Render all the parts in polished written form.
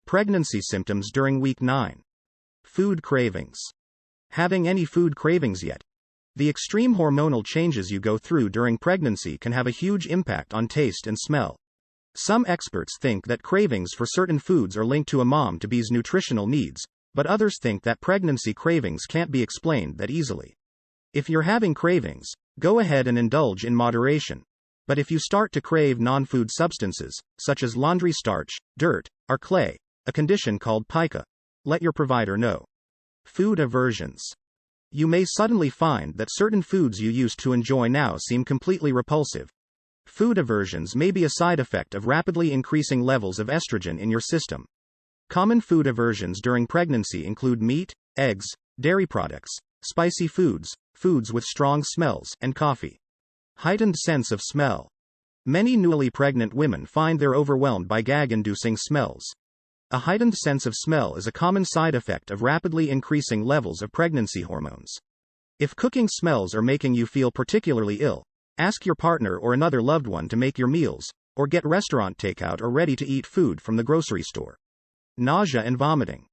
Pregnancy symptoms during week 9. Food cravings. Having any food cravings yet? The extreme hormonal changes you go through during pregnancy can have a huge impact on taste and smell. Some experts think that cravings for certain foods are linked to a mom-to-be's nutritional needs, but others think that pregnancy cravings can't be explained that easily. If you're having cravings, go ahead and indulge in moderation. But if you start to crave non-food substances, such as laundry starch, dirt, or clay, a condition called pica, let your provider know. Food aversions. You may suddenly find that certain foods you used to enjoy now seem completely repulsive. Food aversions may be a side effect of rapidly increasing levels of estrogen in your system. Common food aversions during pregnancy include meat, eggs, dairy products, spicy foods, foods with strong smells, and coffee. Heightened sense of smell. Many newly pregnant women find they're overwhelmed by gag-inducing smells. A heightened sense of smell is a common side effect of rapidly increasing levels of pregnancy hormones. If cooking smells are making you feel particularly ill, ask your partner or another loved one to make your meals, or get restaurant takeout or ready-to-eat food from the grocery store. Nausea and vomiting.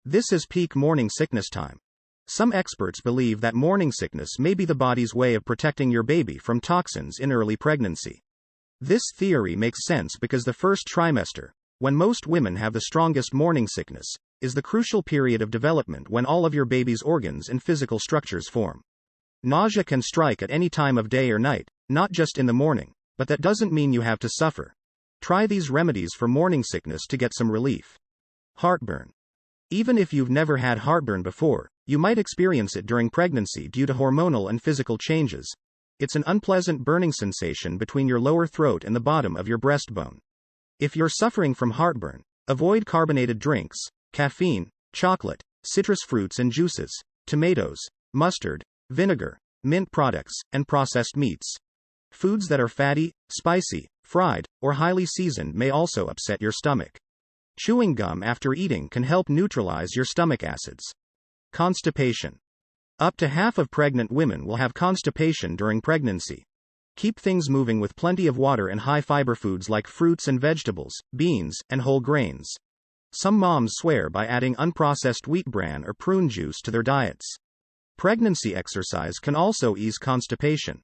This is peak morning sickness time. Some experts believe that morning sickness may be the body's way of protecting your baby from toxins in early pregnancy. This theory makes sense because the first trimester, when most women have the strongest morning sickness, is the crucial period of development when all of your baby's organs and physical structures form. Nausea can strike at any time of day or night, not just in the morning, but that doesn't mean you have to suffer. Try these remedies for morning sickness to get some relief. Heartburn. Even if you've never had heartburn before, you might experience it during pregnancy due to hormonal and physical changes. It's an unpleasant burning sensation between your lower throat and the bottom of your breastbone. If you're suffering from heartburn, avoid carbonated drinks, caffeine, chocolate, citrus fruits and juices, tomatoes, mustard, vinegar, mint products, and processed meats. Foods that are fatty, spicy, fried, or highly seasoned may also upset your stomach. Chewing gum after eating can help neutralize your stomach acids. Constipation. Up to half of pregnant women will have constipation during pregnancy. Keep things moving with plenty of water and high-fiber foods like fruits and vegetables, beans, and whole grains. Some moms swear by adding unprocessed wheat bran or prune juice to their diets. Pregnancy exercise can also ease constipation.